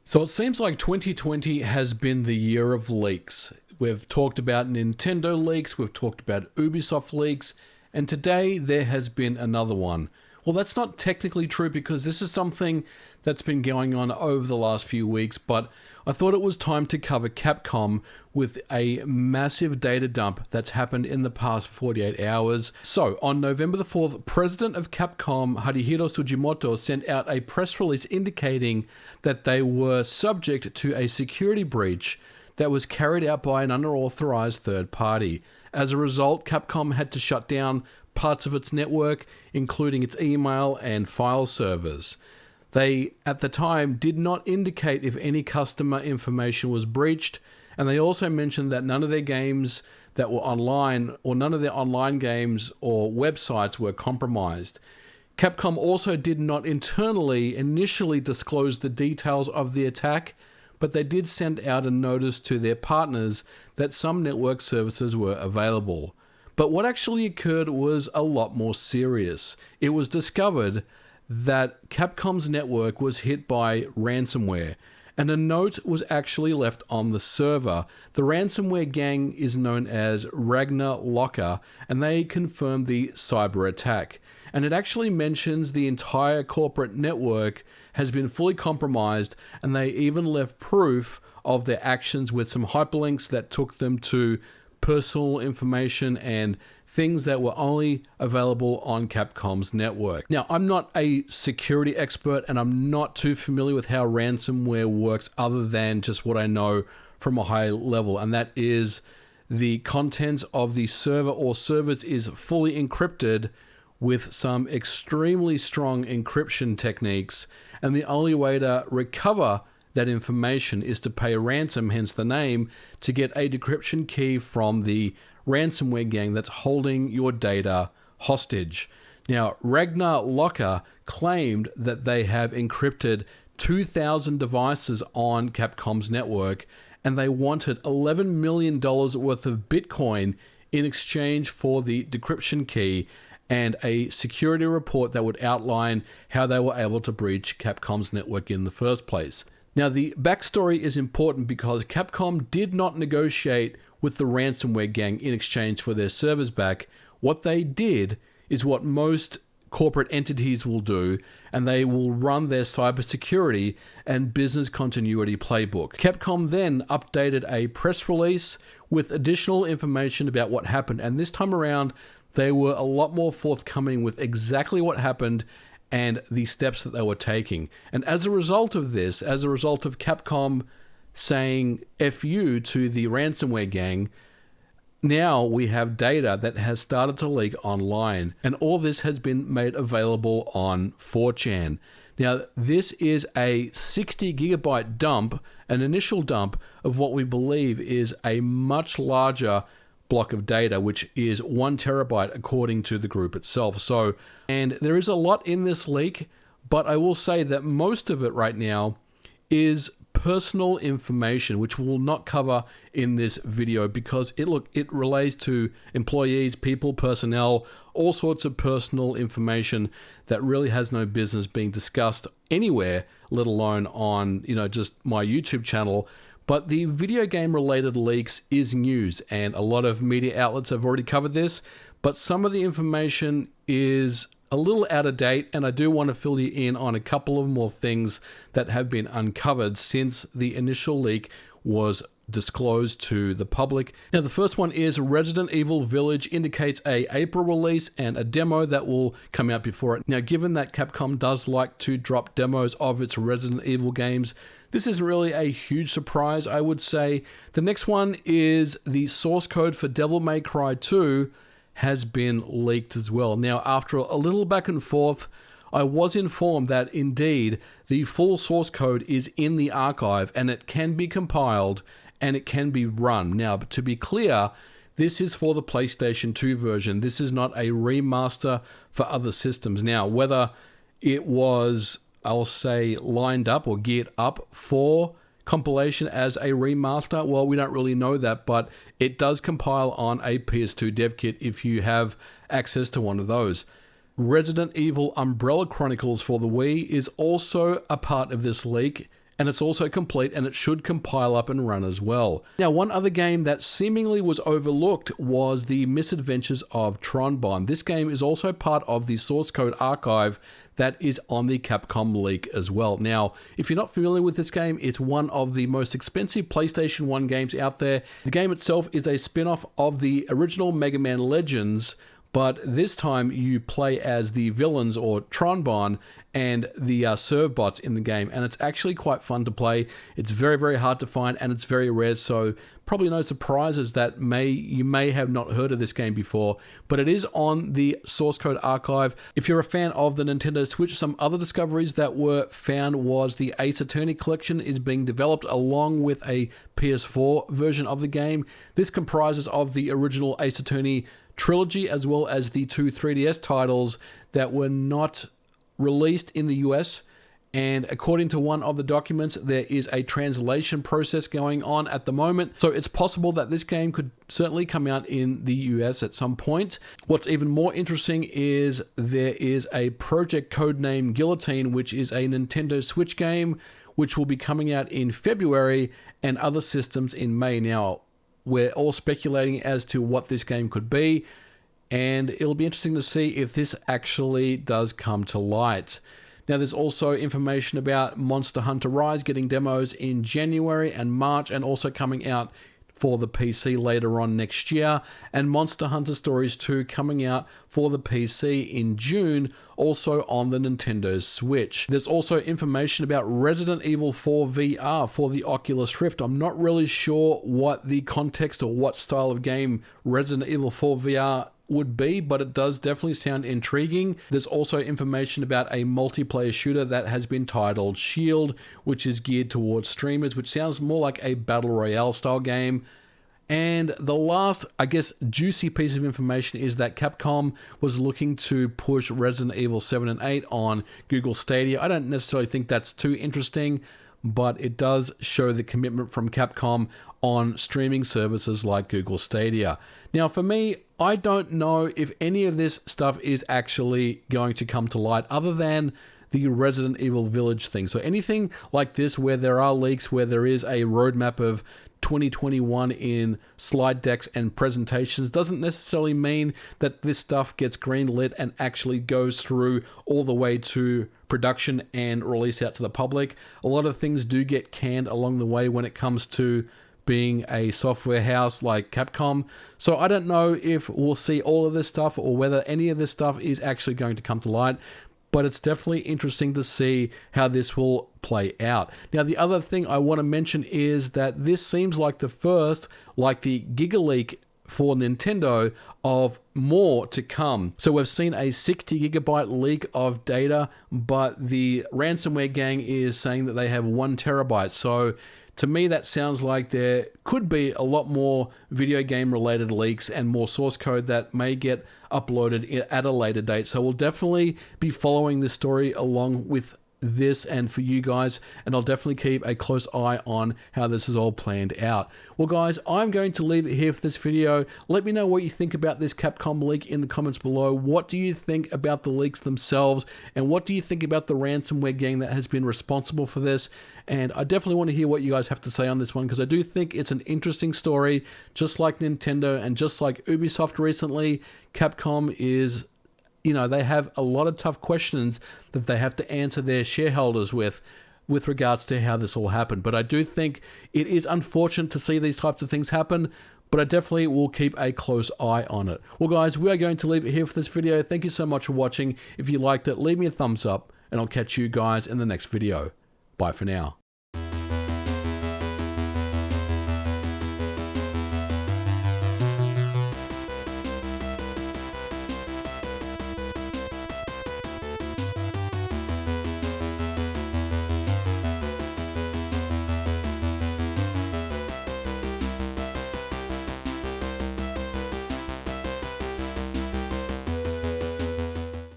So it seems like 2020 has been the year of leaks. We've talked about Nintendo leaks, we've talked about Ubisoft leaks, and today there has been another one. Well, that's not technically true because this is something that's been going on over the last few weeks, but I thought it was time to cover Capcom with a massive data dump that's happened in the past 48 hours. So, on November the 4th, President of Capcom, Harihiro Sugimoto, sent out a press release indicating that they were subject to a security breach that was carried out by an unauthorized third party. As a result, Capcom had to shut down parts of its network, including its email and file servers. They, at the time, did not indicate if any customer information was breached, and they also mentioned that none of their games that were online, or none of their online games or websites were compromised. Capcom also did not internally initially disclose the details of the attack, but they did send out a notice to their partners that some network services were available. But what actually occurred was a lot more serious. It was discovered that Capcom's network was hit by ransomware, and a note was actually left on the server. The ransomware gang is known as Ragnar Locker, and they confirmed the cyber attack. And it actually mentions the entire corporate network has been fully compromised, and they even left proof of their actions with some hyperlinks that took them to personal information and things that were only available on Capcom's network. Now, I'm not a security expert and I'm not too familiar with how ransomware works other than just what I know from a high level, and that is the contents of the server or servers is fully encrypted with some extremely strong encryption techniques, and the only way to recover that information is to pay a ransom, hence the name, to get a decryption key from the ransomware gang that's holding your data hostage. Now, Ragnar Locker claimed that they have encrypted 2,000 devices on Capcom's network, and they wanted $11 million worth of Bitcoin in exchange for the decryption key and a security report that would outline how they were able to breach Capcom's network in the first place. Now, the backstory is important because Capcom did not negotiate with the ransomware gang in exchange for their servers back. What they did is what most corporate entities will do, and they will run their cybersecurity and business continuity playbook. Capcom then updated a press release with additional information about what happened, and this time around, they were a lot more forthcoming with exactly what happened and the steps that they were taking. And as a result of this, as a result of Capcom saying F you to the ransomware gang, now we have data that has started to leak online, and all this has been made available on 4chan. Now, this is a 60 gigabyte dump, an initial dump of what we believe is a much larger block of data, which is 1 terabyte according to the group itself. So, and there is a lot in this leak, but I will say that most of it right now is personal information, which we will not cover in this video because it relates to employees, people, personnel, all sorts of personal information that really has no business being discussed anywhere, let alone on, just my YouTube channel. But the video game related leaks is news, and a lot of media outlets have already covered this, but some of the information is a little out of date, and I do want to fill you in on a couple of more things that have been uncovered since the initial leak was disclosed to the public. Now, the first one is Resident Evil Village indicates a April release and a demo that will come out before it. Now, given that Capcom does like to drop demos of its Resident Evil games, this isn't really a huge surprise, I would say. The next one is the source code for Devil May Cry 2 has been leaked as well. Now, after a little back and forth, I was informed that indeed the full source code is in the archive and it can be compiled and it can be run. Now, to be clear, this is for the PlayStation 2 version. This is not a remaster for other systems. Now, whether it was, I'll say, lined up or geared up for compilation as a remaster, well, we don't really know that, but it does compile on a PS2 dev kit if you have access to one of those. Resident Evil Umbrella Chronicles for the Wii is also a part of this leak, and it's also complete, and it should compile up and run as well. Now, one other game that seemingly was overlooked was the Misadventures of Tron. This game is also part of the source code archive that is on the Capcom Leak as well. Now, if you're not familiar with this game, it's one of the most expensive PlayStation 1 games out there. The game itself is a spin-off of the original Mega Man Legends, but this time you play as the villains, or Tron and the Servbots in the game, and it's actually quite fun to play. It's very, very hard to find, and it's very rare, so probably no surprises that you may have not heard of this game before, but it is on the source code archive. If you're a fan of the Nintendo Switch, some other discoveries that were found was the Ace Attorney collection is being developed along with a PS4 version of the game. This comprises of the original Ace Attorney trilogy as well as the 2 3DS titles that were not released in the US, and according to one of the documents, there is a translation process going on at the moment, so it's possible that this game could certainly come out in the US at some point. What's even more interesting is there is a project codename Guillotine, which is a Nintendo Switch game which will be coming out in February and other systems in May. Now, we're all speculating as to what this game could be, and it'll be interesting to see if this actually does come to light. Now, there's also information about Monster Hunter Rise getting demos in January and March, and also coming out for the PC later on next year, and Monster Hunter Stories 2 coming out for the PC in June, also on the Nintendo Switch. There's also information about Resident Evil 4 VR for the Oculus Rift. I'm not really sure what the context or what style of game Resident Evil 4 VR would be, but it does definitely sound intriguing. There's also information about a multiplayer shooter that has been titled Shield, which is geared towards streamers, which sounds more like a battle royale style game. And the last, I guess, juicy piece of information is that Capcom was looking to push Resident Evil 7 and 8 on Google Stadia. I don't necessarily think that's too interesting, but it does show the commitment from Capcom on streaming services like Google Stadia. Now, for me, I don't know if any of this stuff is actually going to come to light other than the Resident Evil Village thing. So anything like this where there are leaks, where there is a roadmap of 2021 in slide decks and presentations, doesn't necessarily mean that this stuff gets greenlit and actually goes through all the way to production and release out to the public. A lot of things do get canned along the way when it comes to being a software house like Capcom. So I don't know if we'll see all of this stuff or whether any of this stuff is actually going to come to light, but it's definitely interesting to see how this will play out. Now, the other thing I want to mention is that this seems like the first, like the Giga Leak for Nintendo, of more to come. So we've seen a 60 gigabyte leak of data, but the ransomware gang is saying that they have 1 terabyte. So to me, that sounds like there could be a lot more video game related leaks and more source code that may get uploaded at a later date. So we'll definitely be following this story along with this and for you guys, and I'll definitely keep a close eye on how this is all planned out. Well guys, I'm going to leave it here for this video. Let me know what you think about this Capcom leak in the comments below. What do you think about the leaks themselves, and what do you think about the ransomware gang that has been responsible for this? And I definitely want to hear what you guys have to say on this one, because I do think it's an interesting story. Just like Nintendo and just like Ubisoft recently, Capcom is, you know, they have a lot of tough questions that they have to answer their shareholders with regards to how this all happened. But I do think it is unfortunate to see these types of things happen, but I definitely will keep a close eye on it. Well guys, we are going to leave it here for this video. Thank you so much for watching. If you liked it, leave me a thumbs up, and I'll catch you guys in the next video. Bye for now.